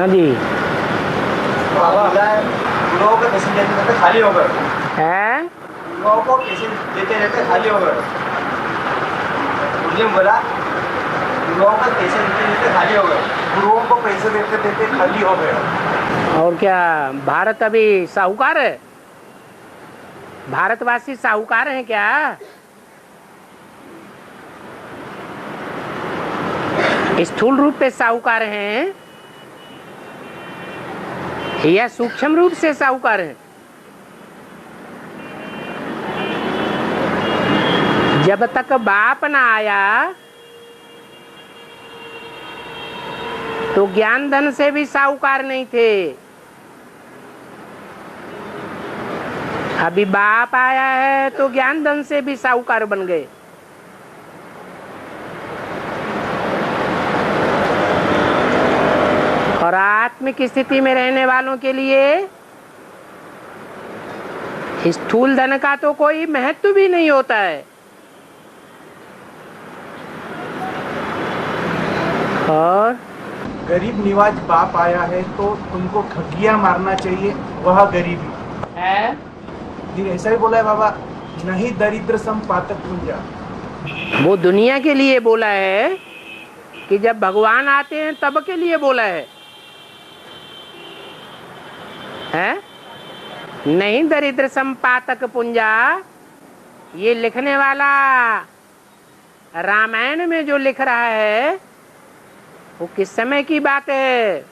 हाँ जी। बाबा युवाओं का पैसे देते रहते खाली हो गए है युवाओं को पैसे देते रहते खाली हो गए। मुझे बोला युवाओं को पैसे देते देते खाली हो गए, गुरुओं को पैसे देते देते खाली हो गए। और क्या भारत अभी साहूकार है? भारतवासी साहूकार हैं क्या? स्थूल रूप पे साहूकार हैं या सूक्ष्म रूप से साहूकार हैं? जब तक बाप ना आया तो ज्ञान धन से भी साहूकार नहीं थे। अभी बाप आया है तो ज्ञान धन से भी साहूकार बन गए। और आत्मिक स्थिति में रहने वालों के लिए स्थूल धन का तो कोई महत्व भी नहीं होता है। और गरीब निवाज बाप आया है तो तुमको ठगिया मारना चाहिए, वह गरीबी है। जी ऐसा ही बोला है बाबा, नहीं दरिद्र सम पातक पूंजा। वो दुनिया के लिए बोला है कि जब भगवान आते हैं तब के लिए बोला है नहीं दरिद्र संपातक पुंजा। ये लिखने वाला रामायण में जो लिख रहा है वो किस समय की बात है?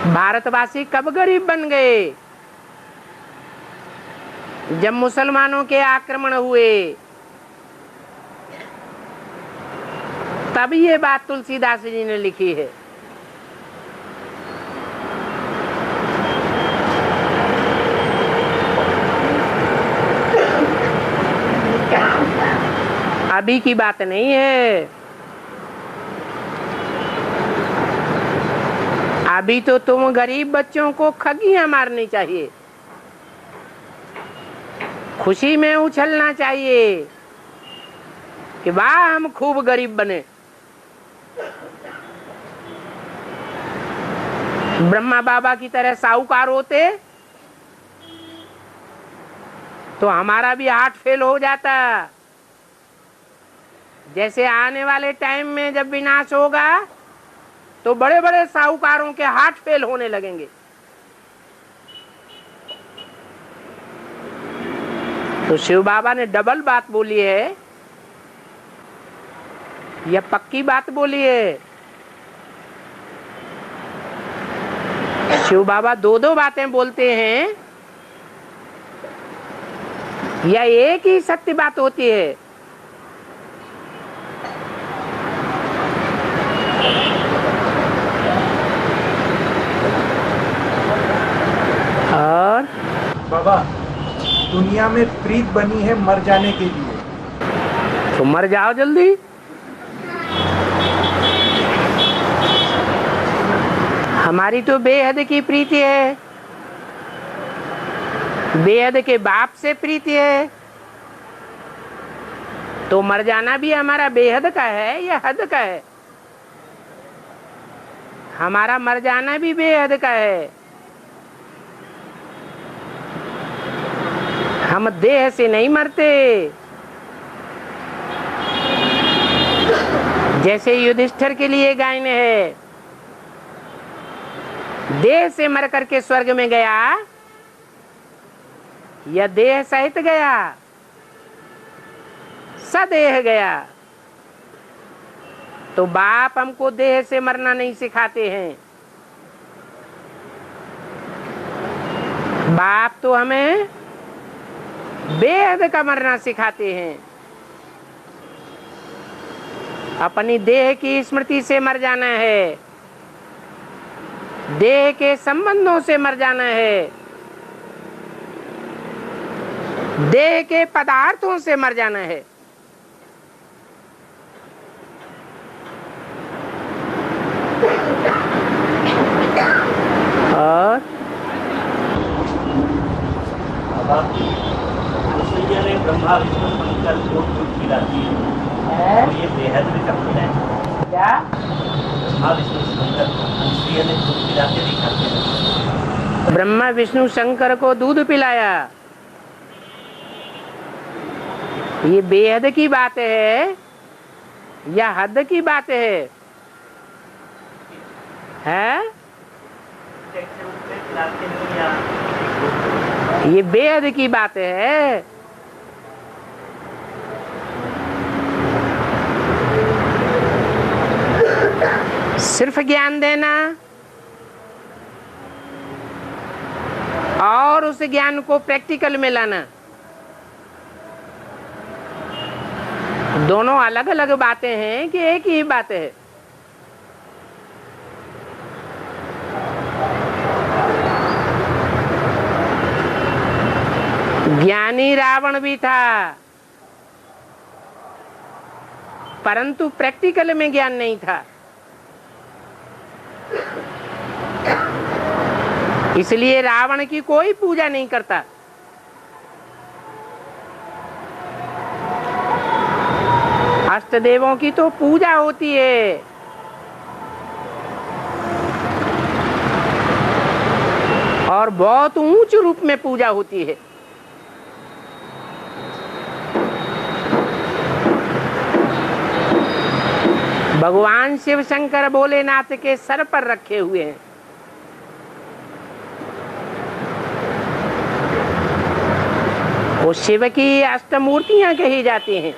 भारतवासी कब गरीब बन गए? जब मुसलमानों के आक्रमण हुए तब ये बात तुलसीदास जी ने लिखी है। अभी की बात नहीं है। अभी तो तुम गरीब बच्चों को ठगियां मारनी चाहिए, खुशी में उछलना चाहिए कि वाह हम खूब गरीब बने। ब्रह्मा बाबा की तरह साहूकार होते तो हमारा भी हार्ट फेल हो जाता। जैसे आने वाले टाइम में जब विनाश होगा तो बड़े बड़े साहूकारों के हार्ट फेल होने लगेंगे। तो शिव बाबा ने डबल बात बोली है, यह पक्की बात बोली है। शिव बाबा दो दो बातें बोलते हैं या एक ही सत्य बात होती है? और बाबा दुनिया में प्रीत बनी है मर जाने के लिए, तो मर जाओ जल्दी। हमारी तो बेहद की प्रीति है, बेहद के बाप से प्रीति है, तो मर जाना भी हमारा बेहद का है या हद का है? हमारा मर जाना भी बेहद का है। हम देह से नहीं मरते। जैसे युधिष्ठिर के लिए गायन है, देह से मर करके स्वर्ग में गया या देह सहित गया? सदेह गया। तो बाप हमको देह से मरना नहीं सिखाते हैं। बाप तो हमें बेहद का मरना सिखाते हैं। अपनी देह की स्मृति से मर जाना है, देह के संबंधों से मर जाना है, देह के पदार्थों से मर जाना है। और ब्रह्मा विष्णु शंकर जो खिलाती है तो ये बेहद भी कम है। क्या ब्रह्मा ब्रह्मा विष्णु शंकर को दूध पिलाया। ये बेहद की बात है या हद की बात है? ये बेहद की बात है। सिर्फ ज्ञान देना और उस ज्ञान को प्रैक्टिकल में लाना, दोनों अलग अलग बातें हैं कि एक ही बात है? ज्ञानी रावण भी था, परंतु प्रैक्टिकल में ज्ञान नहीं था। इसलिए रावण की कोई पूजा नहीं करता। अष्टदेवों की तो पूजा होती है। और बहुत ऊंच रूप में पूजा होती है। भगवान शिव शंकर भोलेनाथ के सर पर रखे हुए हैं। वो शिव की अष्टमूर्तियां कही जाती हैं।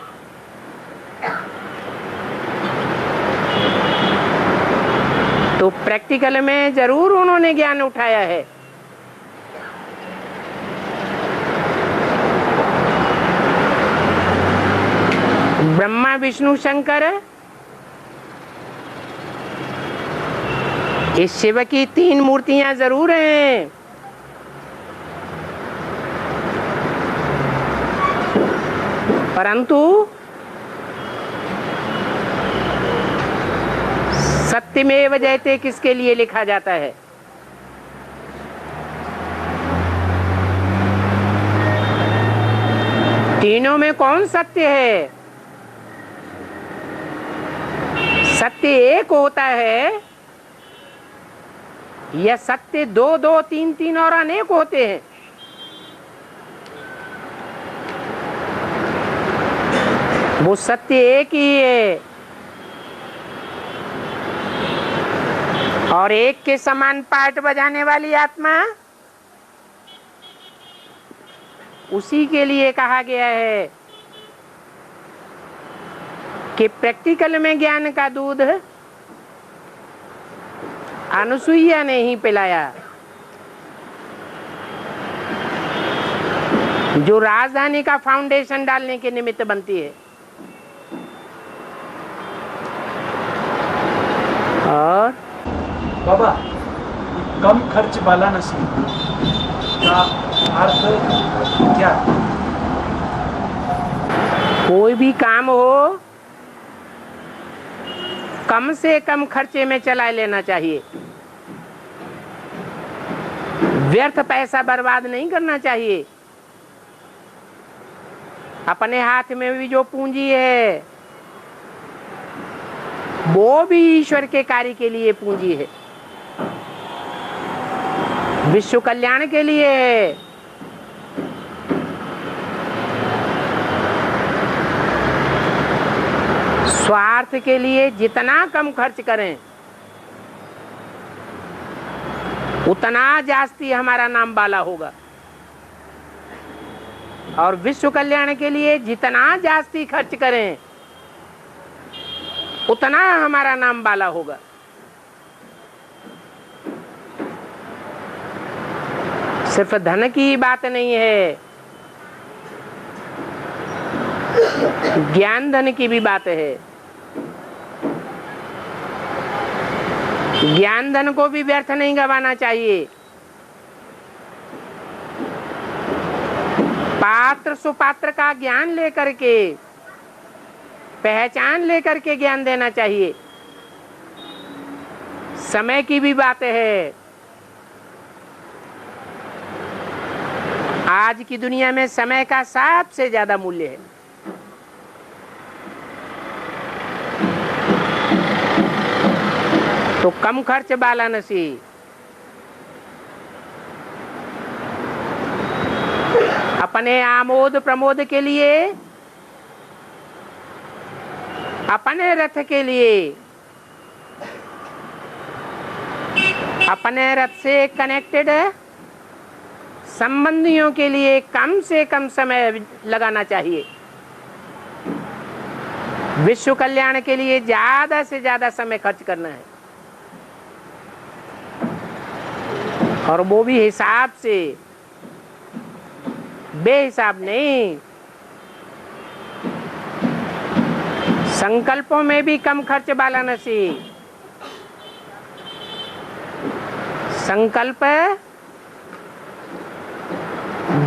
तो प्रैक्टिकल में जरूर उन्होंने ज्ञान उठाया है। ब्रह्मा विष्णु शंकर इस शिव की 3 मूर्तियां जरूर हैं, परंतु सत्यमेव जयते किसके लिए लिखा जाता है? तीनों में कौन सत्य है? सत्य एक होता है या सत्य 2 2 3 3 और अनेक होते हैं? वो सत्य एक ही है और एक के समान पार्ट बजाने वाली आत्मा उसी के लिए कहा गया है कि प्रैक्टिकल में ज्ञान का दूध अनुसुईया ने ही पिलाया, जो राजधानी का फाउंडेशन डालने के निमित्त बनती है। और बाबा, कम खर्च वाला नसीब का अर्थ क्या? कोई भी काम हो कम से कम खर्चे में चला लेना चाहिए। व्यर्थ पैसा बर्बाद नहीं करना चाहिए। अपने हाथ में भी जो पूंजी है वो भी ईश्वर के कार्य के लिए पूंजी है, विश्व कल्याण के लिए है। स्वार्थ के लिए जितना कम खर्च करें उतना जास्ती हमारा नाम बाला होगा, और विश्व कल्याण के लिए जितना जास्ती खर्च करें उतना हमारा नाम बाला होगा। सिर्फ धन की बात नहीं है, ज्ञान धन की भी बात है। ज्ञान धन को भी व्यर्थ नहीं गंवाना चाहिए। पात्र सुपात्र का ज्ञान लेकर के, पहचान लेकर के ज्ञान देना चाहिए। समय की भी बात है। आज की दुनिया में समय का सबसे ज्यादा मूल्य है। तो कम खर्च वाला नसीब। अपने आमोद प्रमोद के लिए, अपने रथ के लिए, अपने रथ से कनेक्टेड संबंधियों के लिए कम से कम समय लगाना चाहिए। विश्व कल्याण के लिए ज्यादा से ज्यादा समय खर्च करना है, और वो भी हिसाब से, बेहिसाब नहीं। संकल्पों में भी कम खर्च वाराणसी। संकल्प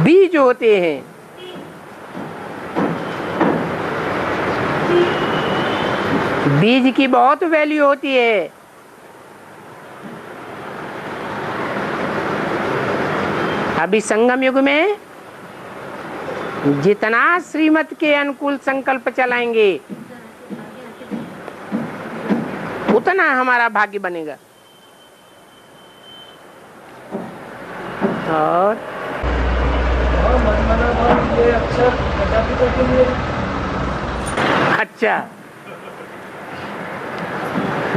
बीज होते हैं, बीज की बहुत वैल्यू होती है। अभी संगम युग में जितना श्रीमत के अनुकूल संकल्प चलाएंगे उतना हमारा भाग्य बनेगा। और मनमाना भाव ये अक्षर प्रजापिता के लिए। अच्छा,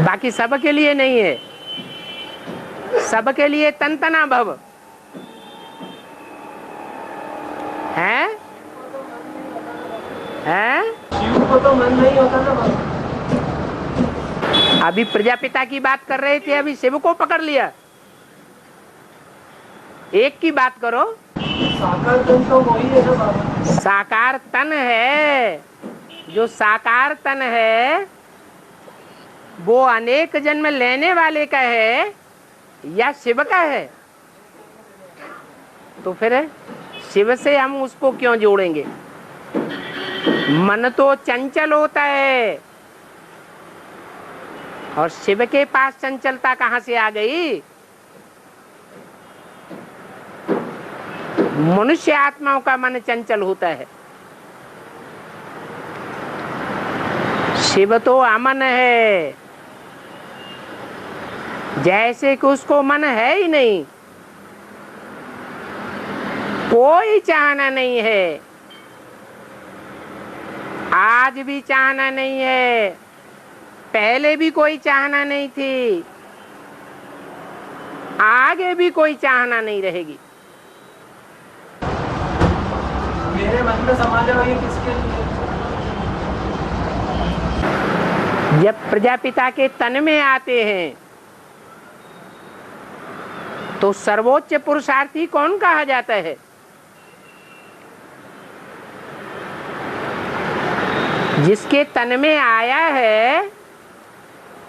बाकी सबके लिए नहीं है, सबके लिए तन भव है। शिव को तो मन नहीं होता ना बाबा। अभी प्रजापिता की बात कर रहे थे, अभी शिव को पकड़ लिया। एक की बात करो। साकार तन तो वही है ना बाबा। साकार तन है, जो साकार तन है वो अनेक जन्म लेने वाले का है या शिव का है? तो फिर शिव से हम उसको क्यों जोड़ेंगे? मन तो चंचल होता है, और शिव के पास चंचलता कहां से आ गई? मनुष्य आत्माओं का मन चंचल होता है। शिव तो अमन है, जैसे कि उसको मन है ही नहीं, कोई चाहना नहीं है, आज भी चाहना नहीं है, पहले भी कोई चाहना नहीं थी, आगे भी कोई चाहना नहीं रहेगी। मेरे मन में समा जाओ, ये किसके लिए? जब प्रजापिता के तन में आते हैं तो सर्वोच्च पुरुषार्थी कौन कहा जाता है? जिसके तन में आया है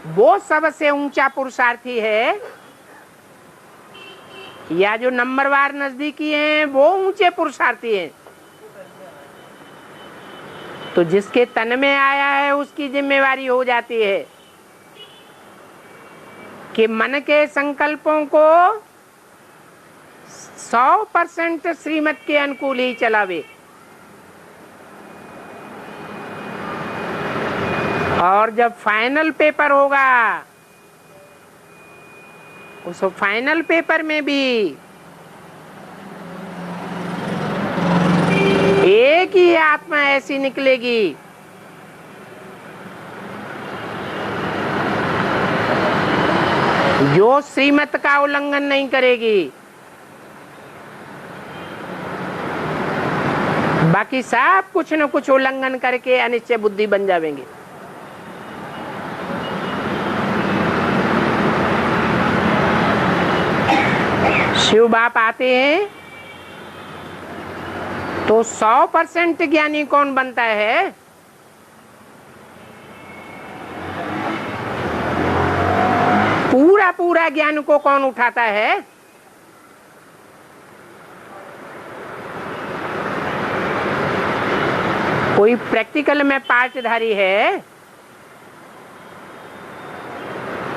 वो सबसे ऊंचा पुरुषार्थी है, या जो नंबरवार नजदीकी हैं वो ऊंचे पुरुषार्थी हैं? तो जिसके तन में आया है उसकी जिम्मेवारी हो जाती है कि मन के संकल्पों को 100% श्रीमत के अनुकूल ही चलावे। और जब फाइनल पेपर होगा, उस फाइनल पेपर में भी एक ही आत्मा ऐसी निकलेगी जो श्रीमत का उल्लंघन नहीं करेगी, बाकी सब कुछ न कुछ उल्लंघन करके अनिश्चय बुद्धि बन जाएंगे। शिव बाप आते हैं तो 100% ज्ञानी कौन बनता है? पूरा पूरा ज्ञान को कौन उठाता है? कोई प्रैक्टिकल में पार्टधारी है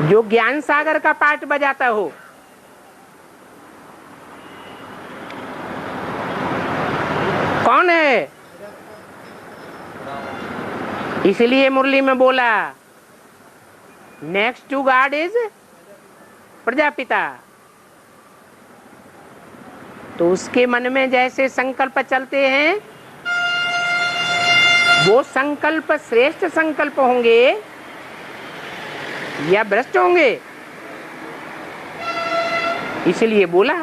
जो ज्ञान सागर का पार्ट बजाता हो? कौन है? इसलिए मुरली में बोला next to God is Prajapita. तो उसके मन में जैसे संकल्प चलते हैं वो संकल्प श्रेष्ठ संकल्प होंगे या भ्रष्ट होंगे। इसलिए बोला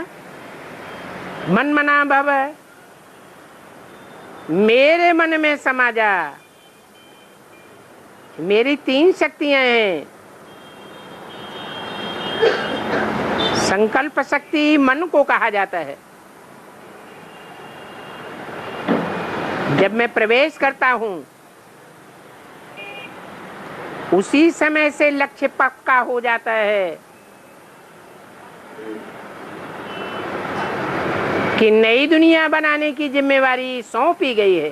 मन मना भव, मेरे मन में समा जा। मेरी 3 शक्तियां हैं। संकल्प शक्ति मन को कहा जाता है। जब मैं प्रवेश करता हूं उसी समय से लक्ष्य पक्का हो जाता है कि नई दुनिया बनाने की जिम्मेवारी सौंपी गई है।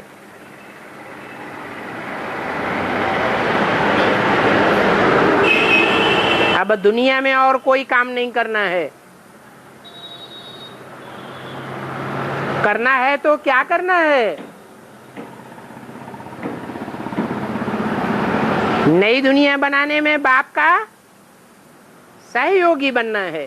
अब दुनिया में और कोई काम नहीं करना है। करना है तो क्या करना है? नई दुनिया बनाने में बाप का सहयोगी बनना है।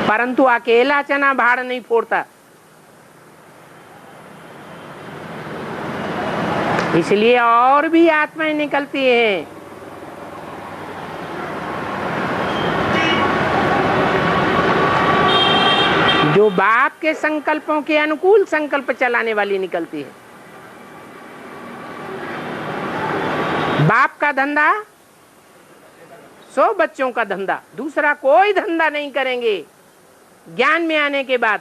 परंतु अकेला चना भाड़ नहीं फोड़ता। इसलिए और भी आत्माएं निकलती हैं। जो बाप के संकल्पों के अनुकूल संकल्प चलाने वाली निकलती है। बाप का धंधा 100 बच्चों का धंधा, दूसरा कोई धंधा नहीं करेंगे। ज्ञान में आने के बाद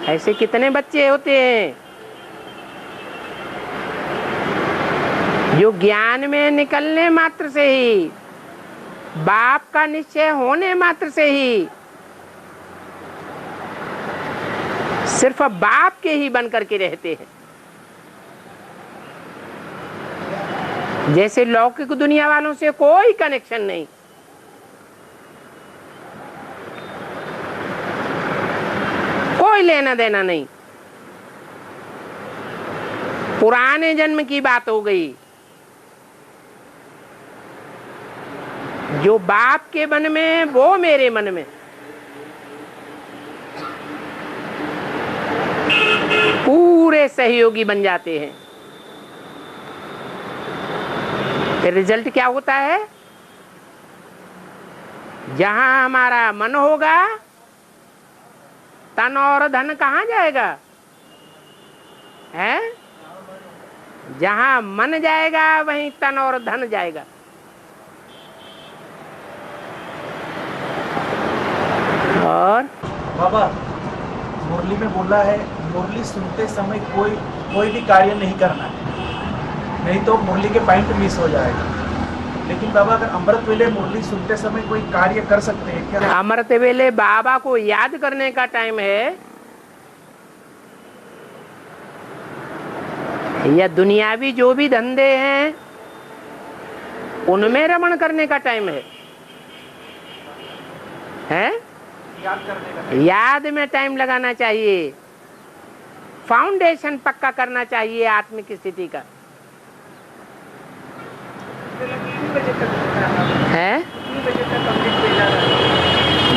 ऐसे कितने बच्चे होते हैं जो ज्ञान में निकलने मात्र से ही, बाप का निश्चय होने मात्र से ही सिर्फ बाप के ही बन करके रहते हैं। जैसे लौकिक दुनिया वालों से कोई कनेक्शन नहीं। कोई लेना देना नहीं। पुराने जन्म की बात हो गई। जो बाप के मन में वो मेरे मन में। पूरे सहयोगी बन जाते हैं। फिर रिजल्ट क्या होता है? जहां हमारा मन होगा तन और धन कहां जाएगा? है? जहां मन जाएगा वहीं तन और धन जाएगा। और बाबा मुरली में बोला है मुरली सुनते समय कोई भी कार्य नहीं करना है, नहीं तो मुरली के पॉइंट मिस हो जाएगा। लेकिन बाबा अगर अमृत वेले मुरली सुनते समय कोई कार्य कर सकते हैं क्या? अमृत वेले बाबा को याद करने का टाइम है या दुनियावी जो भी धंधे हैं उनमें रमण करने का टाइम है? याद करने का। याद में टाइम लगाना चाहिए। फाउंडेशन पक्का करना चाहिए आत्मिक स्थिति का। है?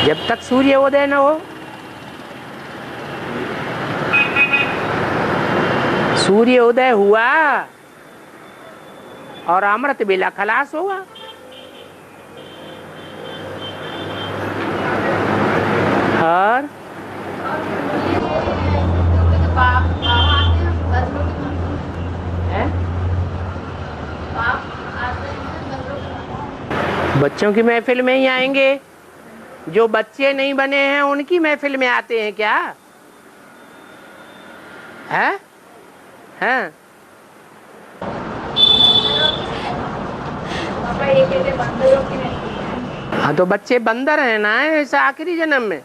जब तक सूर्य उदय न हो। सूर्य उदय हुआ और अमृत बेला खलास होगा। और बच्चों की महफिल में ही आएंगे। जो बच्चे नहीं बने हैं उनकी महफिल में आते हैं क्या? है? हैं? हाँ तो बच्चे बंदर हैं ना ऐसा आखिरी जन्म में।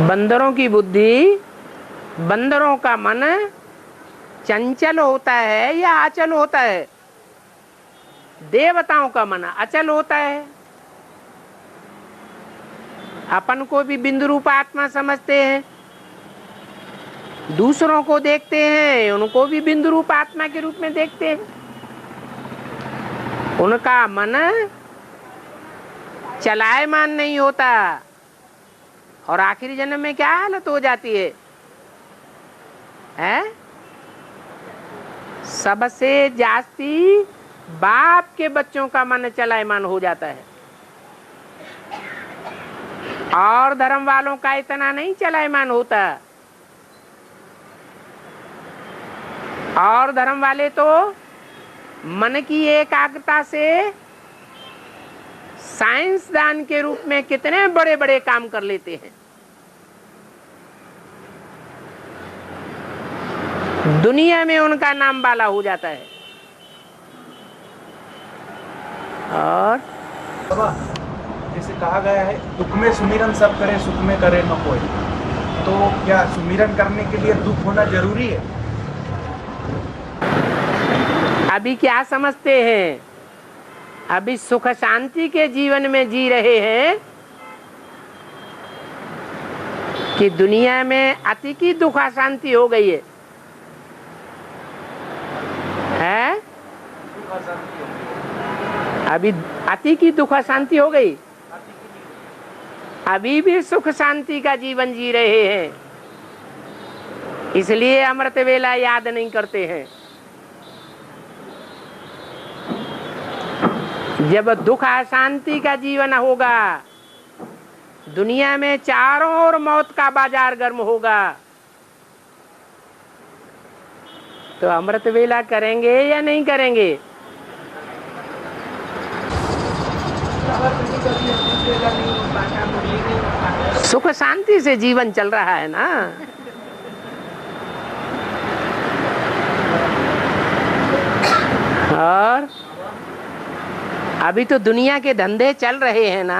बंदरों की बुद्धि, बंदरों का मन चंचल होता है या अचल होता है? देवताओं का मन अचल होता है। अपन को भी बिंदु रूप आत्मा समझते हैं। दूसरों को देखते हैं, उनको भी बिंदु रूप आत्मा के रूप में देखते हैं। उनका मन चलायमान नहीं होता, और आखिरी जन्म में क्या हालत हो जाती है? सबसे जास्ती बाप के बच्चों का मन चलायमान हो जाता है, और धर्म वालों का इतना नहीं चलायमान होता। और धर्म वाले तो मन की एकाग्रता से साइंसदान के रूप में कितने बड़े बड़े काम कर लेते हैं। दुनिया में उनका नाम वाला हो जाता है। और बाबा, जैसे कहा गया है, दुख में सुमिरन सब करे, सुख में करे न कोई। तो क्या सुमिरन करने के लिए दुख होना जरूरी है? अभी क्या समझते हैं? अभी सुख शांति के जीवन में जी रहे हैं कि दुनिया में अति की दुख अशांति हो गई है? अभी अति की दुख शांति हो गई, अभी भी सुख शांति का जीवन जी रहे हैं, इसलिए अमृत वेला याद नहीं करते हैं। जब दुख अशांति का जीवन होगा, दुनिया में चारों ओर मौत का बाजार गर्म होगा, तो अमृत वेला करेंगे या नहीं करेंगे? सुख शांति से जीवन चल रहा है ना। और अभी तो दुनिया के धंधे चल रहे हैं ना।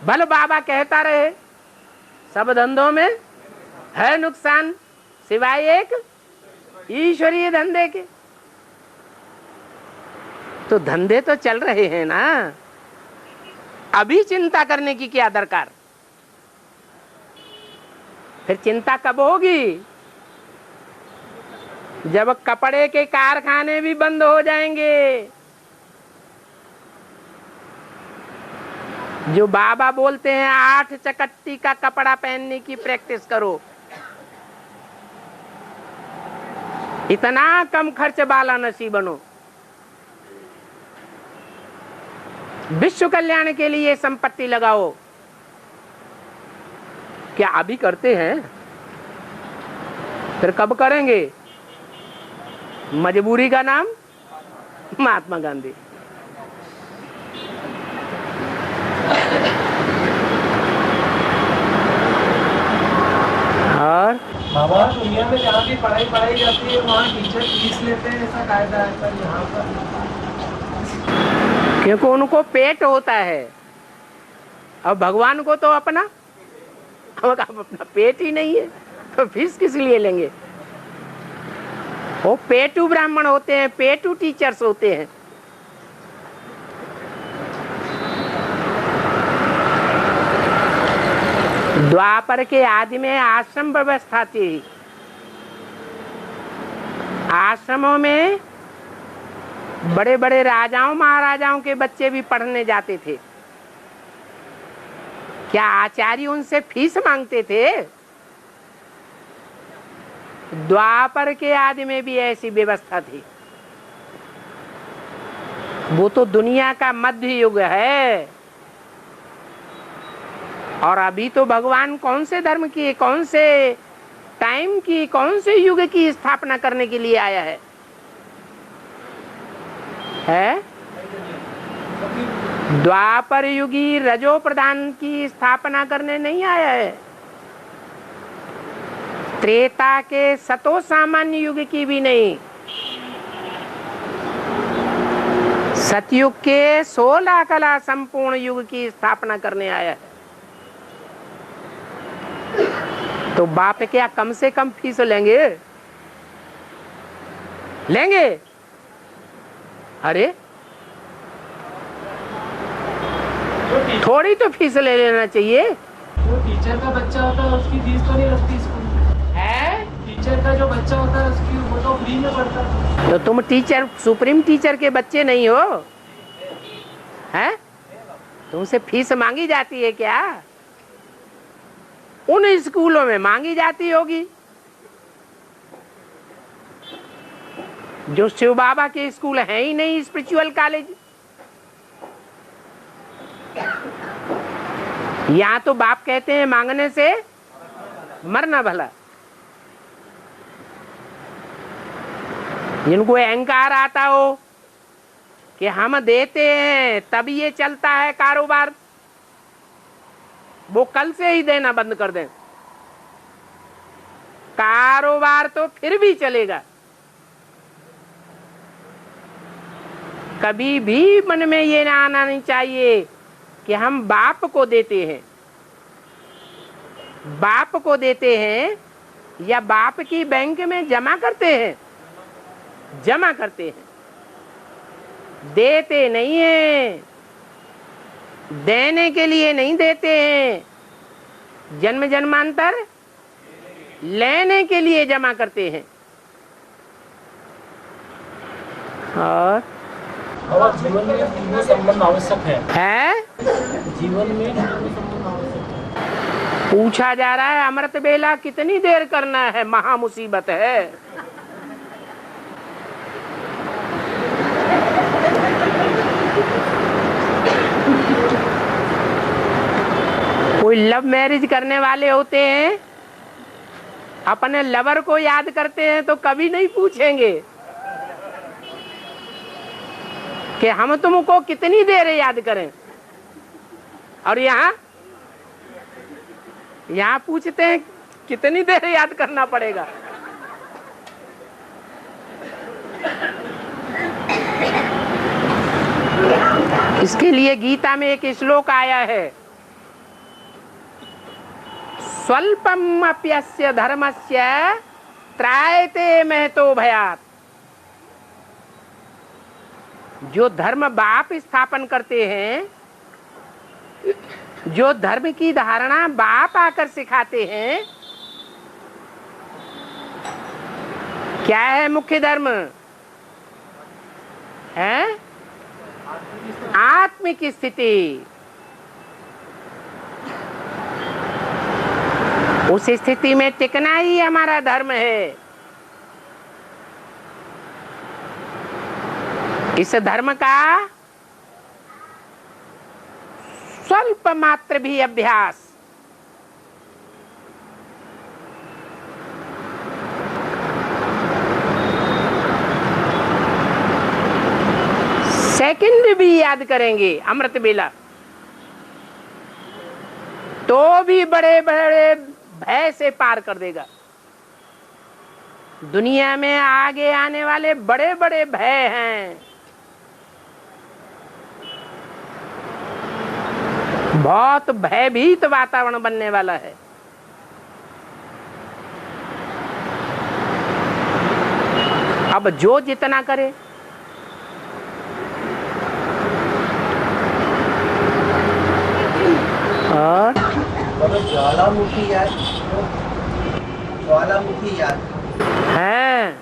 भले बाबा कहता रहे सब धंधों में है नुकसान सिवाय एक ईश्वरीय धंधे के, तो धंधे तो चल रहे हैं ना। अभी चिंता करने की क्या दरकार? फिर चिंता कब होगी? जब कपड़े के कारखाने भी बंद हो जाएंगे। जो बाबा बोलते हैं 8 चकट्टी का कपड़ा पहनने की प्रैक्टिस करो, इतना कम खर्च वाला नसीब बनो, विश्व कल्याण के लिए संपत्ति लगाओ। क्या अभी करते हैं? फिर कब करेंगे? मजबूरी का नाम महात्मा गांधी। और बाबा, दुनिया में जहाँ भी पढ़ाई जाती है वहाँ टीचर फीस लेते हैं, ऐसा कायदा है पर यहाँ पर? क्योंकि उनको पेट होता है, और भगवान को तो अपना पेट ही नहीं है, तो फीस किस लिए लेंगे? वो पेटू ब्राह्मण होते हैं, पेटू टीचर्स होते हैं। द्वापर के आदि में आश्रम व्यवस्था थी। आश्रमों में बड़े बड़े राजाओं महाराजाओं के बच्चे भी पढ़ने जाते थे। क्या आचार्य उनसे फीस मांगते थे? द्वापर के आदि में भी ऐसी व्यवस्था थी। वो तो दुनिया का मध्य युग है, और अभी तो भगवान कौन से धर्म की, कौन से टाइम की, कौन से युग की स्थापना करने के लिए आया है? द्वापर युगी रजो प्रधान की स्थापना करने नहीं आया है। त्रेता के सतो सामान्य युग की भी नहीं, सतयुग के 16 कला संपूर्ण युग की स्थापना करने आया है। तो बाप क्या कम से कम फीस लेंगे? अरे थोड़ी तो फीस ले लेना चाहिए। जो टीचर का बच्चा होता है उसकी फीस तो नहीं लगती स्कूल में? फ्री में पढ़ता है। तो तुम टीचर, सुप्रीम टीचर के बच्चे नहीं हो, हैं? तुमसे फीस मांगी जाती है क्या? उन स्कूलों में मांगी जाती होगी जो शिव बाबा के स्कूल है ही नहीं, स्पिरिचुअल कॉलेज। यहाँ तो बाप कहते हैं मांगने से मरना भला। जिनको अहंकार आता हो कि हम देते हैं तभी ये चलता है कारोबार, वो कल से ही देना बंद कर दें, कारोबार तो फिर भी चलेगा। कभी भी मन में ये ना आना नहीं चाहिए कि हम बाप को देते हैं, बाप को देते हैं या बाप की बैंक में जमा करते हैं, जमा करते हैं, देते नहीं है, देने के लिए नहीं देते हैं, जन्म जन्मांतर लेने के लिए जमा करते हैं। और जीवन में हिंदू संबंध आवश्यक है। जीवन में हिंदू संबंध आवश्यक है। पूछा जा रहा है अमृत बेला कितनी देर करना है, महा मुसीबत है। कोई लव मैरिज करने वाले होते हैं, अपने लवर को याद करते हैं तो कभी नहीं पूछेंगे कि हम तुमको कितनी देर याद करें। और यहाँ पूछते हैं कितनी देर याद करना पड़ेगा। इसके लिए गीता में एक श्लोक आया है, स्वल्पम अप्यस्य धर्मस्य त्रायते महतो भयात्। जो धर्म बाप स्थापन करते हैं, जो धर्म की धारणा बाप आकर सिखाते हैं, क्या है मुख्य धर्म? है आत्मिक स्थिति। उस स्थिति में टिकना ही हमारा धर्म है। इस धर्म का स्वल्प मात्र भी अभ्यास सेकंड भी याद करेंगे अमृत बेला, तो भी बड़े बड़े भय से पार कर देगा। दुनिया में आगे आने वाले बड़े बड़े भय हैं। बहुत भयभीत वातावरण बनने वाला है। अब जो जितना करे, और ज्वालामुखी याद, ज्वालामुखी याद है,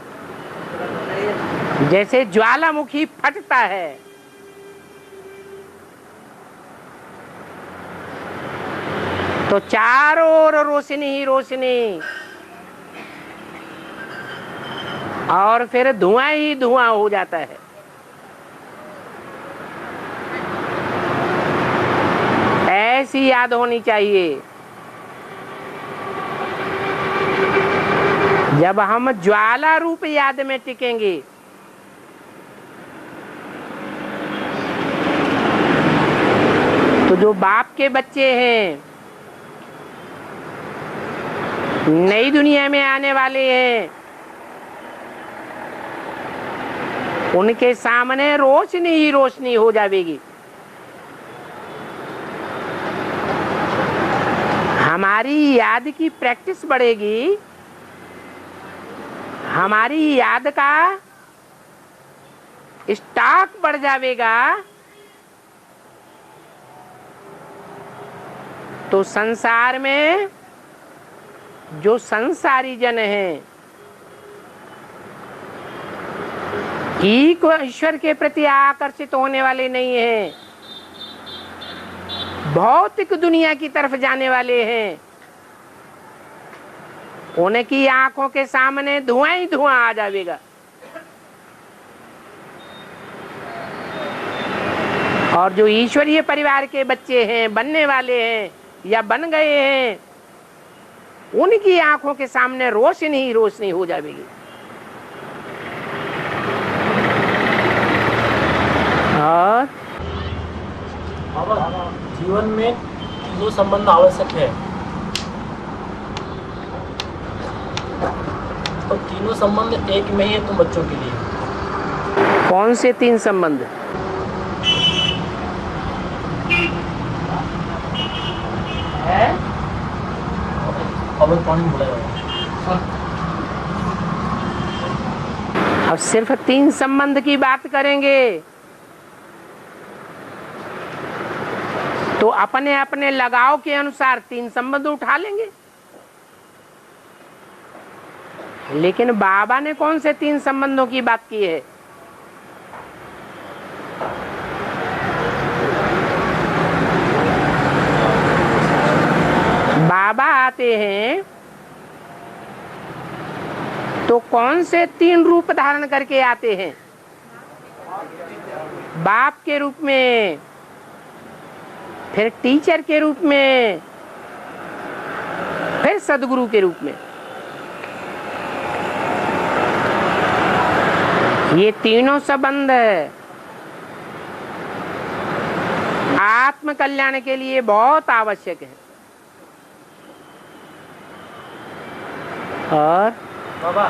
जैसे ज्वालामुखी फटता है तो चारों ओर रोशनी ही रोशनी, और फिर धुआं ही धुआं हो जाता है। ऐसी याद होनी चाहिए। जब हम ज्वाला रूप याद में टिकेंगे तो जो बाप के बच्चे हैं, नई दुनिया में आने वाले हैं, उनके सामने रोशनी ही रोशनी हो जाएगी। हमारी याद की प्रैक्टिस बढ़ेगी, हमारी याद का स्टॉक बढ़ जाएगा, तो संसार में जो संसारी जन हैं ईश्वर के प्रति आकर्षित होने वाले नहीं हैं, भौतिक दुनिया की तरफ जाने वाले हैं। उनकी आंखों के सामने धुआं ही धुआं आ जाएगा। और जो ईश्वरीय परिवार के बच्चे हैं, बनने वाले हैं या बन गए हैं, उनकी आंखों के सामने रोशनी ही रोशनी हो जाएगी। और जीवन में तीनों संबंध आवश्यक है, तो तीनों संबंध एक में ही है तुम बच्चों के लिए। कौन से 3 संबंध? है अब पानी बोला अब सिर्फ 3 संबंध की बात करेंगे तो अपने अपने लगाव के अनुसार 3 संबंध उठा लेंगे। लेकिन बाबा ने कौन से 3 संबंधों की बात की है? बाबा आते हैं तो कौन से 3 रूप धारण करके आते हैं? बाप के रूप में, फिर टीचर के रूप में, फिर सदगुरु के रूप में। ये तीनों संबंध आत्म कल्याण के लिए बहुत आवश्यक है। और बाबा,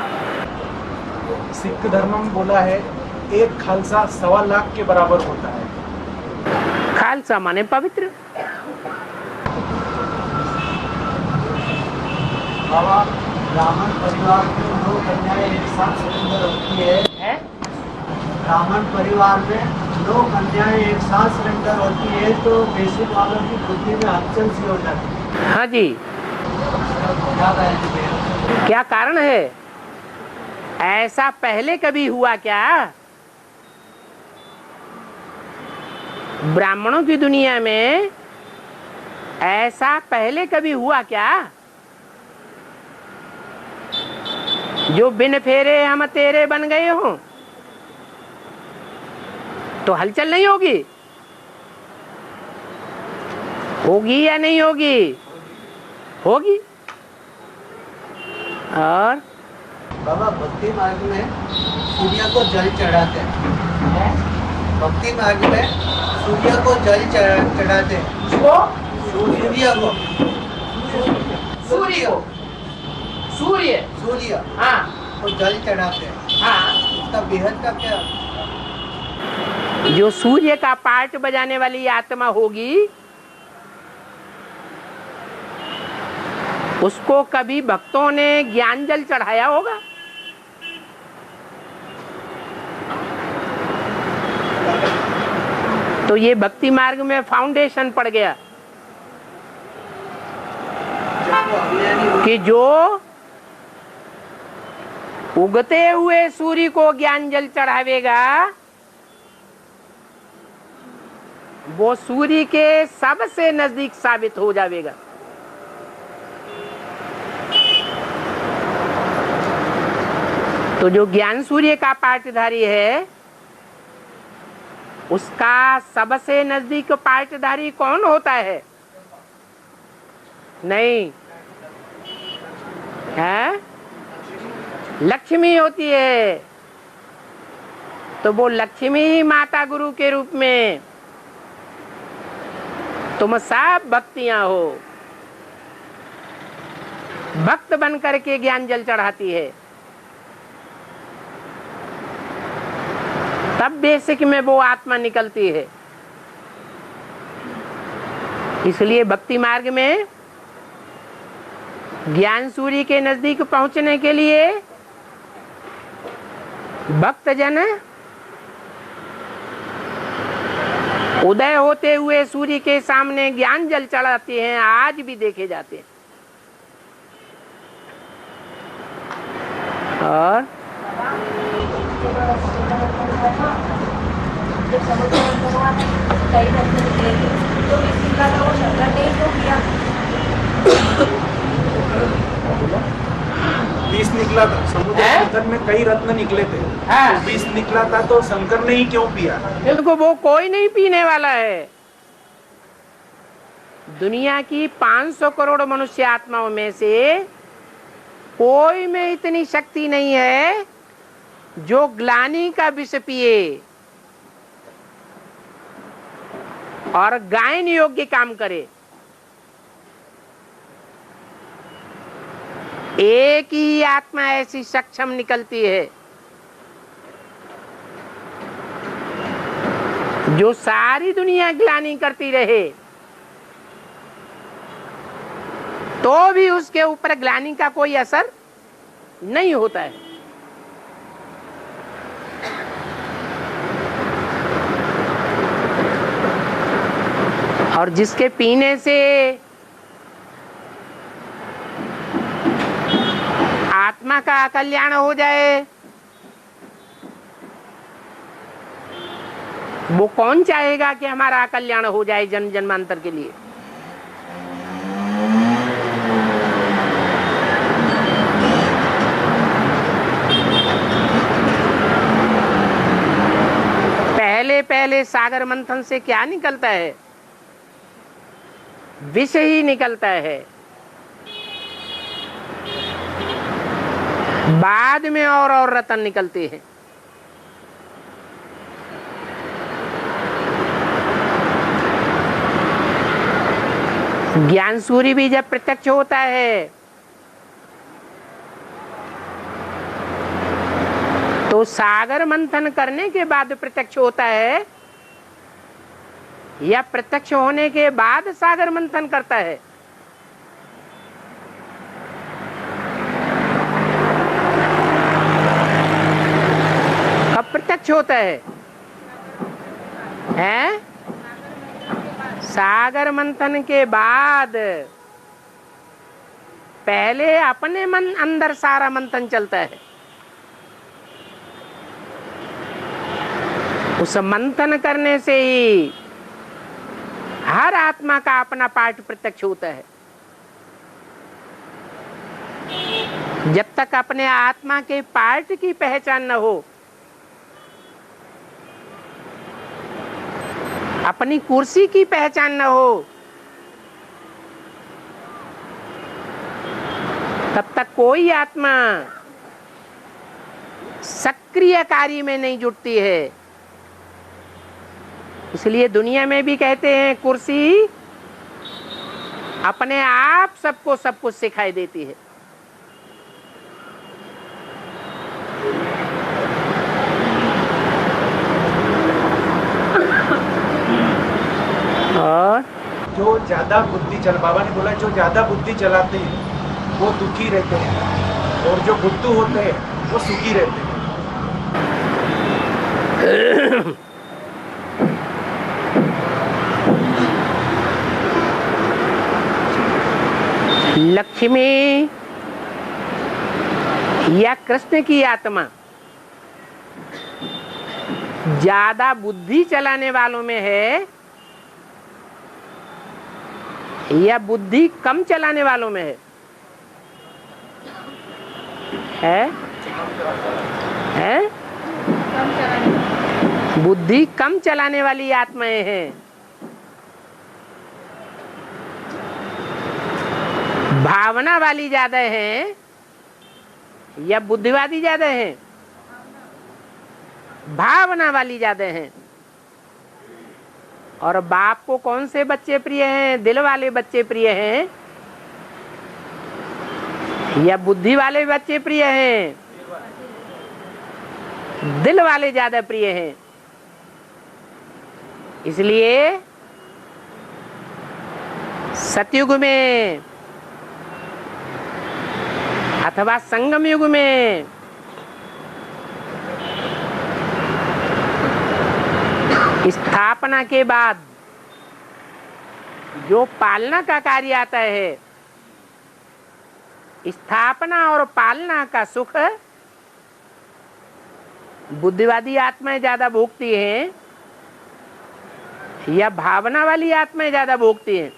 सिख धर्म में बोला है एक खालसा 1.25 लाख के बराबर होता है। खालसा माने पवित्र। बाबा, ब्राह्मण परिवार में 2 कन्याएं एक साथ सिलेंडर होती है। ब्राह्मण परिवार में 2 कन्याएं एक साथ सिलेंडर होती है तो बेसिक वालों की बुद्धि में हलचल सी हो जाती है। हाँ जी, क्या कारण है? ऐसा पहले कभी हुआ क्या? ब्राह्मणों की दुनिया में ऐसा पहले कभी हुआ क्या जो बिन फेरे हम तेरे बन गए हों? तो हलचल नहीं होगी? होगी या नहीं होगी? होगी। और बाबा, भक्ति मार्ग में सूर्य को जल चढ़ाते हैं। भक्ति मार्ग में सूर्य को जल चढ़ाते हैं। सूर्य को सूर्य हाँ, को जल चढ़ाते हैं। हाँ। उसका बेहद का क्या? जो सूर्य का पार्ट बजाने वाली आत्मा होगी उसको कभी भक्तों ने ज्ञान जल चढ़ाया होगा? तो ये भक्ति मार्ग में फाउंडेशन पड़ गया कि जो उगते हुए सूर्य को ज्ञान जल चढ़ावेगा वो सूर्य के सबसे नजदीक साबित हो जाएगा। तो जो ज्ञान सूर्य का पार्टधारी है उसका सबसे नजदीक पार्टधारी कौन होता है? नहीं है, लक्ष्मी होती है। तो वो लक्ष्मी ही माता गुरु के रूप में तुम सब भक्तियां हो, भक्त बन करके ज्ञान जल चढ़ाती है। तब बेसिक में वो आत्मा निकलती है। इसलिए भक्ति मार्ग में ज्ञान सूर्य के नजदीक पहुंचने के लिए भक्तजन उदय होते हुए सूर्य के सामने ज्ञान जल चढ़ाते हैं। आज भी देखे जाते हैं। और समुद्र भगवान ने कई रत्न निकले थे, तो बीस निकला था वो शंकर ने ही क्यों किया? 20 निकला था, समुद्र मंथन में कई रत्न निकले थे, हाँ। तो 20 निकला था तो शंकर ने ही क्यों पिया? देखो वो कोई नहीं पीने वाला है। दुनिया की 500 करोड़ मनुष्य आत्माओं में से कोई में इतनी शक्ति नहीं है जो ग्लानि का विष पिए और गायन योग्य काम करे। एक ही आत्मा ऐसी सक्षम निकलती है जो सारी दुनिया ग्लानि करती रहे तो भी उसके ऊपर ग्लानि का कोई असर नहीं होता है। और जिसके पीने से आत्मा का कल्याण हो जाए, वो कौन चाहेगा कि हमारा कल्याण हो जाए जन्म जन्मांतर के लिए? पहले पहले सागर मंथन से क्या निकलता है? विष ही निकलता है। बाद में और रतन निकलते हैं। ज्ञान सूर्य भी जब प्रत्यक्ष होता है तो सागर मंथन करने के बाद प्रत्यक्ष होता है या प्रत्यक्ष होने के बाद सागर मंथन करता है? कब प्रत्यक्ष होता है? हैं? सागर मंथन के बाद। पहले अपने मन अंदर सारा मंथन चलता है। उस मंथन करने से ही हर आत्मा का अपना पार्ट प्रत्यक्ष होता है। जब तक अपने आत्मा के पार्ट की पहचान न हो, अपनी कुर्सी की पहचान न हो, तब तक कोई आत्मा सक्रिय कार्य में नहीं जुटती है। इसलिए दुनिया में भी कहते हैं कुर्सी अपने आप सबको सब कुछ सिखाई देती है। और जो ज्यादा बुद्धि चल, बाबा ने बोला जो ज्यादा बुद्धि चलाते हैं वो दुखी रहते हैं और जो बुद्धू होते हैं वो सुखी रहते हैं। लक्ष्मी या कृष्ण की आत्मा ज्यादा बुद्धि चलाने वालों में है या बुद्धि कम चलाने वालों में है? बुद्धि कम चलाने वाली आत्माएं हैं। भावना वाली ज्यादा है या बुद्धिवादी ज्यादा है? भावना वाली ज्यादा है। और बाप को कौन से बच्चे प्रिय हैं? दिल वाले बच्चे प्रिय हैं या बुद्धि वाले बच्चे प्रिय हैं? दिल वाले ज्यादा प्रिय हैं। इसलिए सतयुग में अथवा संगम युग में स्थापना के बाद जो पालना का कार्य आता है, स्थापना और पालना का सुख बुद्धिवादी आत्माएं ज्यादा भोगती हैं या भावना वाली आत्माएं ज्यादा भोगती हैं?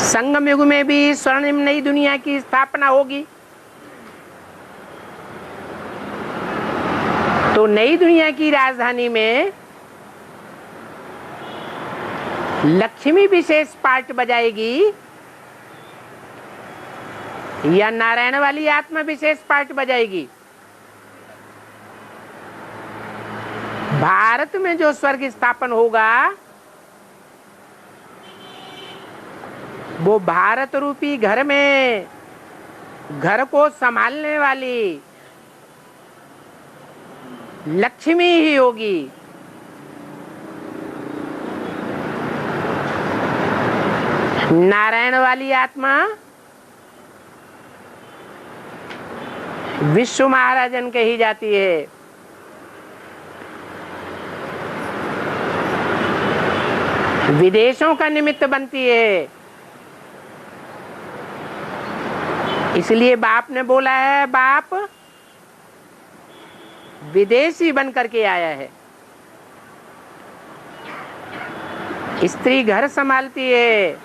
संगम युग में भी स्वर्णिम नई दुनिया की स्थापना होगी, तो नई दुनिया की राजधानी में लक्ष्मी विशेष पार्ट बजाएगी या नारायण वाली आत्मा विशेष पार्ट बजाएगी? भारत में जो स्वर्ग स्थापन होगा वो भारत रूपी घर में घर को संभालने वाली लक्ष्मी ही होगी। नारायण वाली आत्मा विश्व महाराजन कही जाती है। विदेशों का निमित्त बनती है। इसलिए बाप ने बोला है, बाप विदेशी बन करके आया है। स्त्री घर संभालती है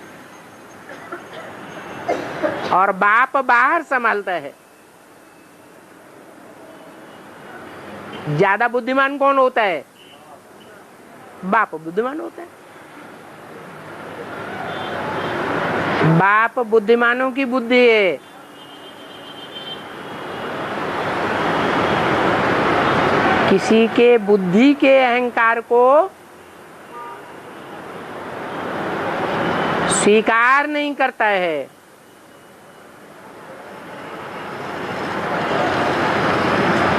और बाप बाहर संभालता है। ज्यादा बुद्धिमान कौन होता है? बाप बुद्धिमान होता है। बाप बुद्धिमानों की बुद्धि है। किसी के बुद्धि के अहंकार को स्वीकार नहीं करता है।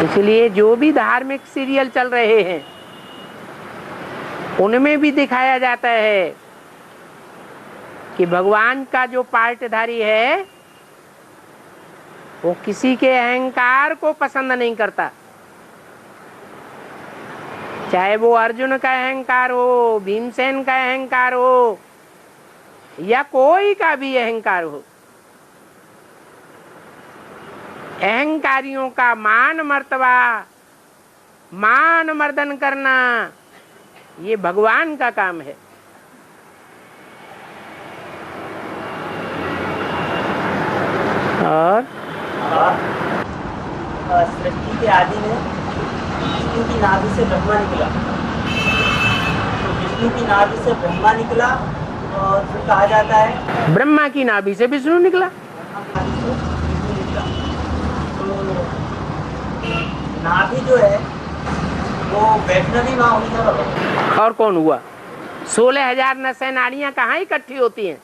इसलिए जो भी धार्मिक सीरियल चल रहे हैं उनमें भी दिखाया जाता है कि भगवान का जो पार्टधारी है वो किसी के अहंकार को पसंद नहीं करता। चाहे वो अर्जुन का अहंकार हो, भीमसेन का अहंकार हो या कोई का भी अहंकार हो। अहंकारियों का मान मर्तबा, मान मर्दन करना ये भगवान का काम है। और सृष्टि के आदि में विष्णु की नाभि से ब्रह्मा निकला, तो विष्णु की नाभि से ब्रह्मा निकला और फिर कहा जाता है ब्रह्मा की नाभि से विष्णु निकला। तो नाभि जो है वो वैष्णवी माँ हुई ना। और कौन हुआ? 16,000 नसें नाड़ियां कहाँ इकट्ठी होती हैं?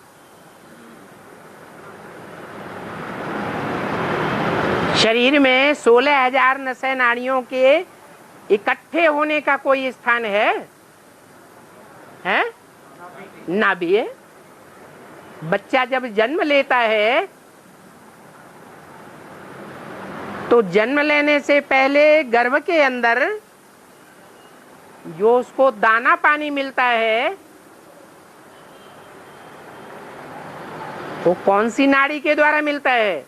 शरीर में 16,000 नसें नाड़ियों के इकट्ठे होने का कोई स्थान है? नाभि है। बच्चा जब जन्म लेता है तो जन्म लेने से पहले गर्भ के अंदर जो उसको दाना पानी मिलता है वो कौन सी नाड़ी के द्वारा मिलता है?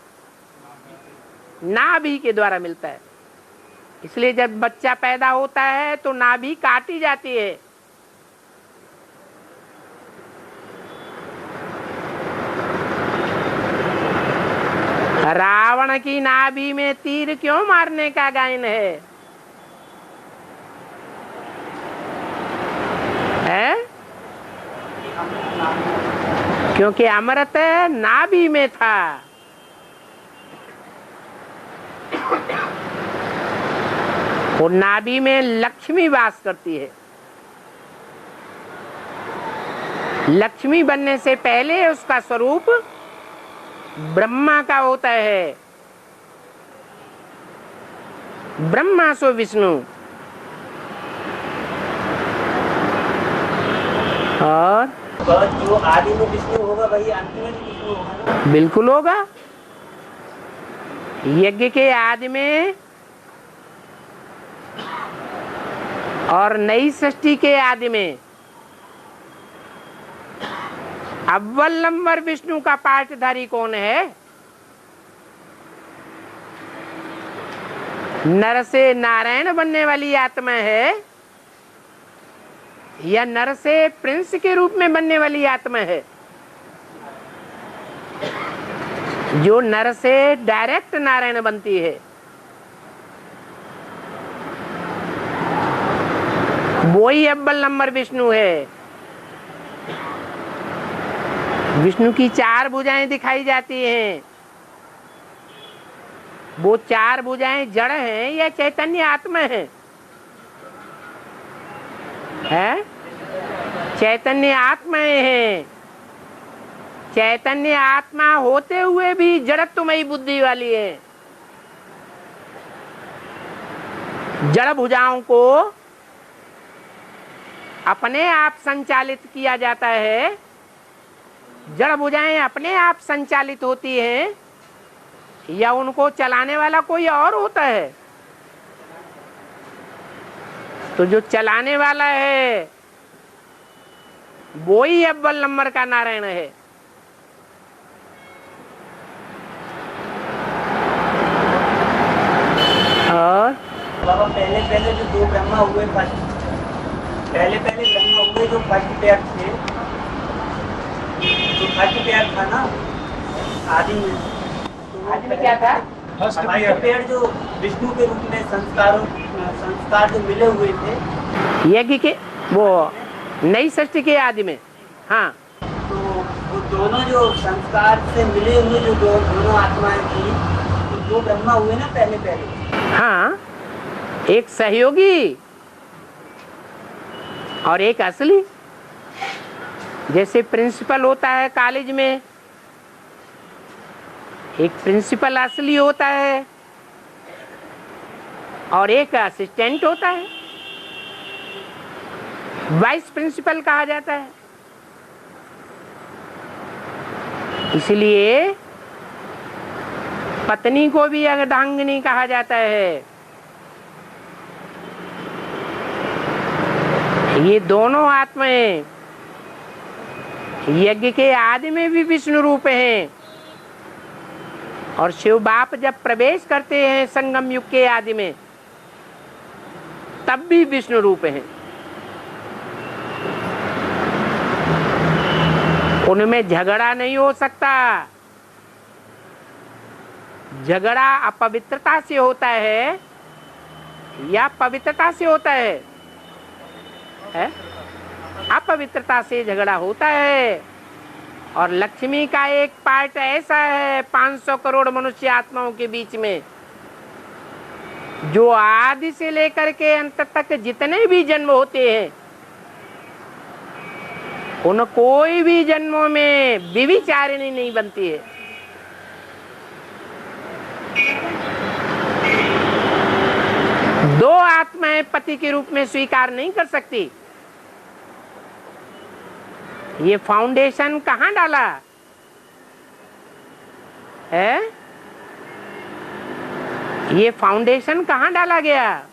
नाभि के द्वारा मिलता है। इसलिए जब बच्चा पैदा होता है तो नाभि काटी जाती है। रावण की नाभि में तीर क्यों मारने का गायन है? क्योंकि अमृत नाभि में था। और नाभि में लक्ष्मी वास करती है। लक्ष्मी बनने से पहले उसका स्वरूप ब्रह्मा का होता है। ब्रह्मा सो विष्णु। और जो आदि में विष्णु होगा वही अंत में भी विष्णु होगा। बिल्कुल होगा। यज्ञ के आदि में और नई सृष्टि के आदि में अव्वल नंबर विष्णु का पाठधारी कौन है? नर से नारायण बनने वाली आत्मा है या नर से प्रिंस के रूप में बनने वाली आत्मा है? जो नर से डायरेक्ट नारायण बनती है वो ही अव्वल नंबर विष्णु है। विष्णु की 4 भुजाएं दिखाई जाती हैं। वो 4 भुजाएं जड़ हैं या चैतन्य आत्मा है? चैतन्य आत्माएं हैं। चैतन्य आत्मा होते हुए भी जड़त्वमयी बुद्धि वाली है। जड़ भुजाओं को अपने आप संचालित किया जाता है। जड़ भुजाएं अपने आप संचालित होती हैं या उनको चलाने वाला कोई और होता है? तो जो चलाने वाला है वो ही अव्वल नंबर का नारायण है। और बाबा पहले जो 2 ब्रह्मा हुए, पहले ब्रह्मा हुए जो फर्स्ट पेयर थे, जो फर्स्ट पेयर था ना आदि में, तो आदि में क्या था? फर्स्ट पेयर जो विष्णु के रूप में संस्कार जो मिले हुए थे यज्ञ के, वो नई सृष्टि के आदि में। हाँ, तो वो दोनों जो संस्कार से मिले हुए जो दोनों आत्माएं थी, तो 2 ब्रह्मा हुए ना पहले। हाँ, एक सहयोगी और एक असली। जैसे प्रिंसिपल होता है कॉलेज में, एक प्रिंसिपल असली होता है और एक असिस्टेंट होता है, वाइस प्रिंसिपल कहा जाता है। इसलिए पत्नी को भी अर्धांगिनी कहा जाता है। ये दोनों आत्माएं यज्ञ के आदि में भी विष्णु रूप हैं और शिव बाप जब प्रवेश करते हैं संगम युग के आदि में तब भी विष्णु रूप हैं। उनमें झगड़ा नहीं हो सकता। झगड़ा अपवित्रता से होता है या पवित्रता से होता है? अपवित्रता से झगड़ा होता है। और लक्ष्मी का एक पार्ट ऐसा है 500 करोड़ मनुष्य आत्माओं के बीच में, जो आदि से लेकर के अंत तक जितने भी जन्म होते हैं उन कोई भी जन्मों में विविचारिणी नहीं बनती है। दो आत्माएं पति के रूप में स्वीकार नहीं कर सकती। ये फाउंडेशन कहां डाला है? ये फाउंडेशन कहां डाला गया?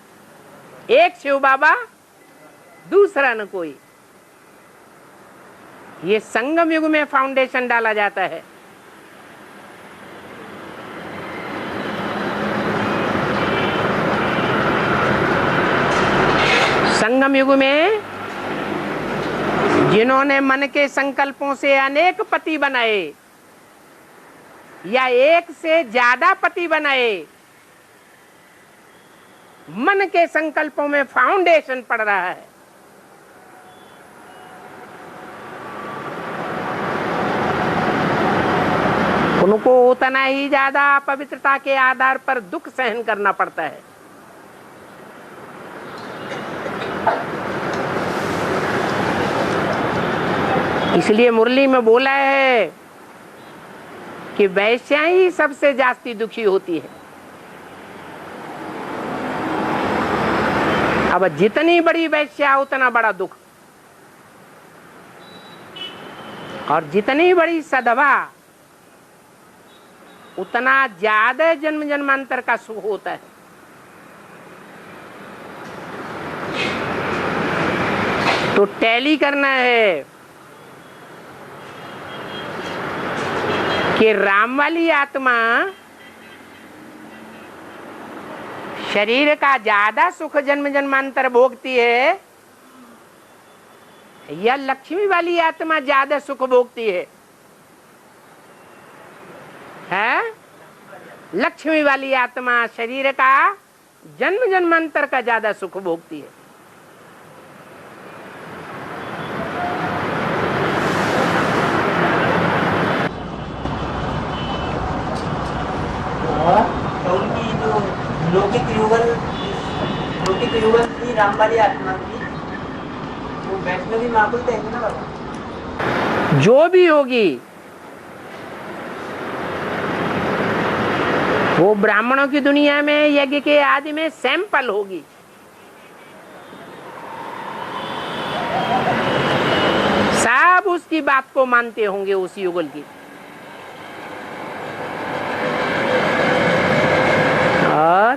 एक शिव बाबा, दूसरा न कोई। ये संगम युग में फाउंडेशन डाला जाता है। संगम युग में जिन्होंने मन के संकल्पों से अनेक पति बनाए या एक से ज्यादा पति बनाए, मन के संकल्पों में फाउंडेशन पड़ रहा है। उनको उतना ही ज्यादा पवित्रता के आधार पर दुख सहन करना पड़ता है। इसलिए मुरली में बोला है कि वैश्या ही सबसे जास्ती दुखी होती है। अब जितनी बड़ी वैश्या उतना बड़ा दुख, और जितनी बड़ी सधवा उतना ज्यादा जन्म जन्मांतर का सुख होता है। तो टैली करना है कि राम वाली आत्मा शरीर का ज्यादा सुख जन्म जन्मांतर भोगती है या लक्ष्मी वाली आत्मा ज्यादा सुख भोगती है? हैं? लक्ष्मी वाली आत्मा शरीर का जन्म जन्मांतर का ज्यादा सुख भोगती है। तो उनकी जो लौकिक युगल थी राम वाली आत्मा की, वो वैष्णवी माँ को ही देंगे ना बाबा? जो भी होगी वो ब्राह्मणों की दुनिया में यज्ञ के आदि में सैंपल होगी। सब उसकी बात को मानते होंगे उस युगल की। और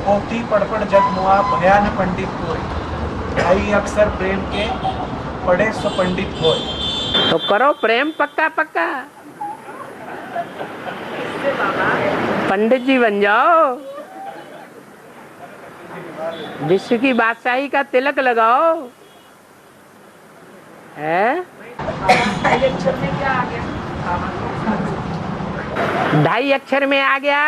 पोथी पढ़ जग मुआ भयान पंडित होय, भाई अक्सर प्रेम के पढ़े सो पंडित होय। तो करो प्रेम पक्का पक्का, पंडित जी बन जाओ, विश्व की बादशाही का तिलक लगाओ। है 2.5 अक्षर में आ गया।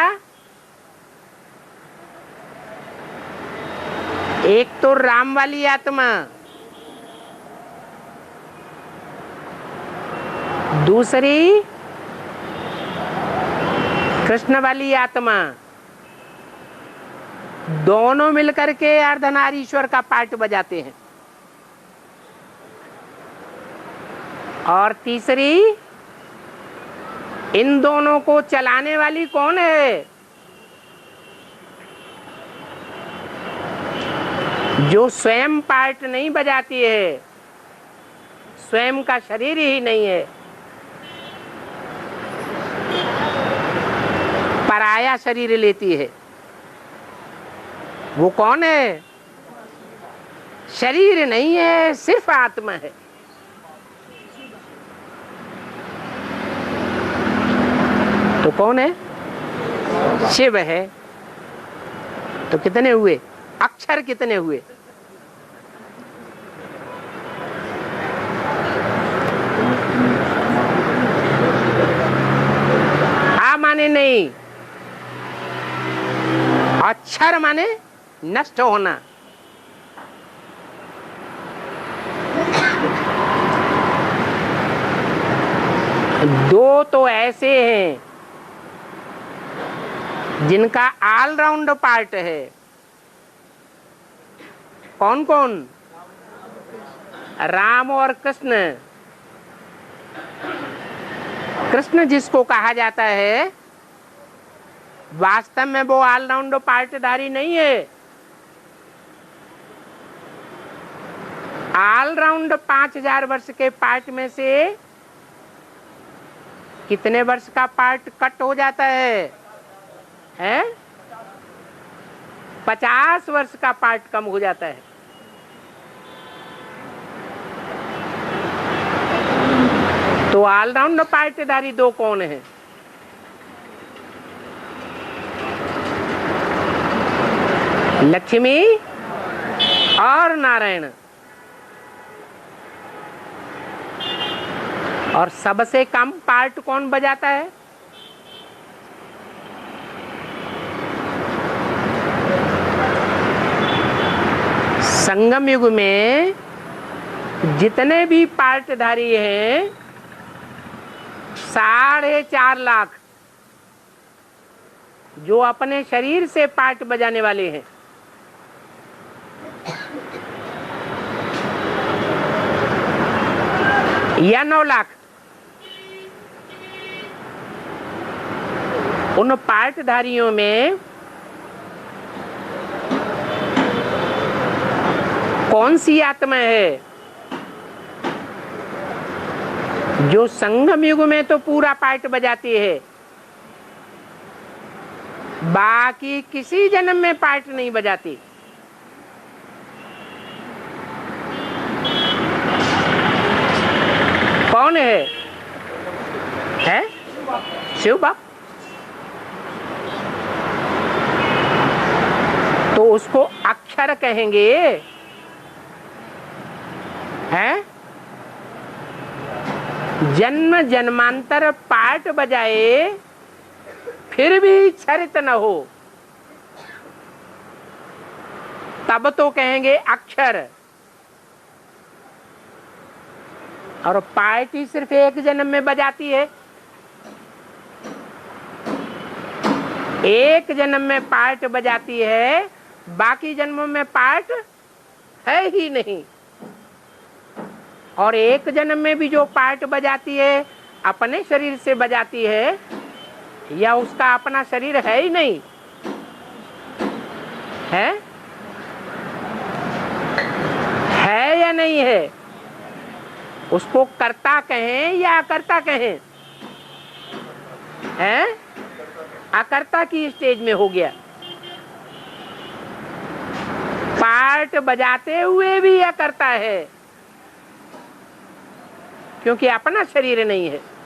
एक तो राम वाली आत्मा, दूसरी कृष्ण वाली आत्मा, दोनों मिलकर के अर्धनारीश्वर का पार्ट बजाते हैं। और तीसरी, इन दोनों को चलाने वाली कौन है? जो स्वयं पार्ट नहीं बजाती है, स्वयं का शरीर ही नहीं है, पराया शरीर लेती है। वो कौन है? शरीर नहीं है, सिर्फ आत्मा है। तो कौन है? शिव है। तो कितने हुए? अक्षर कितने हुए? आ माने नहीं, अक्षर माने नष्ट होना। दो तो ऐसे हैं जिनका ऑलराउंड पार्ट है। कौन कौन? राम और कृष्ण। कृष्ण जिसको कहा जाता है, वास्तव में वो ऑलराउंड पार्टधारी नहीं है। ऑलराउंड 5000 वर्ष के पार्ट में से कितने वर्ष का पार्ट कट हो जाता है? 50 वर्ष का पार्ट कम हो जाता है। तो ऑलराउंड पार्टधारी दो कौन है? लक्ष्मी और नारायण। और सबसे कम पार्ट कौन बजाता है? संगम युग में जितने भी पार्टधारी हैं 4.5 लाख जो अपने शरीर से पार्ट बजाने वाले हैं। या 9 लाख। उन पार्टधारियों में कौन सी आत्मा है जो संगम युग में तो पूरा पार्ट बजाती है, बाकी किसी जन्म में पार्ट नहीं बजाती? कौन है? शिव बाप। तो उसको अक्षर कहेंगे, हैं? जन्म जन्मांतर पाठ बजाए फिर भी चरित न हो, तब तो कहेंगे अक्षर। और पार्टी सिर्फ एक जन्म में बजाती है, एक जन्म में पार्ट बजाती है, बाकी जन्मों में पार्ट है ही नहीं। और एक जन्म में भी जो पार्ट बजाती है अपने शरीर से बजाती है, या उसका अपना शरीर है ही नहीं है या नहीं है? उसको कर्ता कहें या अकर्ता कहें? हैं? अकर्ता की स्टेज में हो गया। पार्ट बजाते हुए भी अकर्ता है, क्योंकि अपना शरीर नहीं है।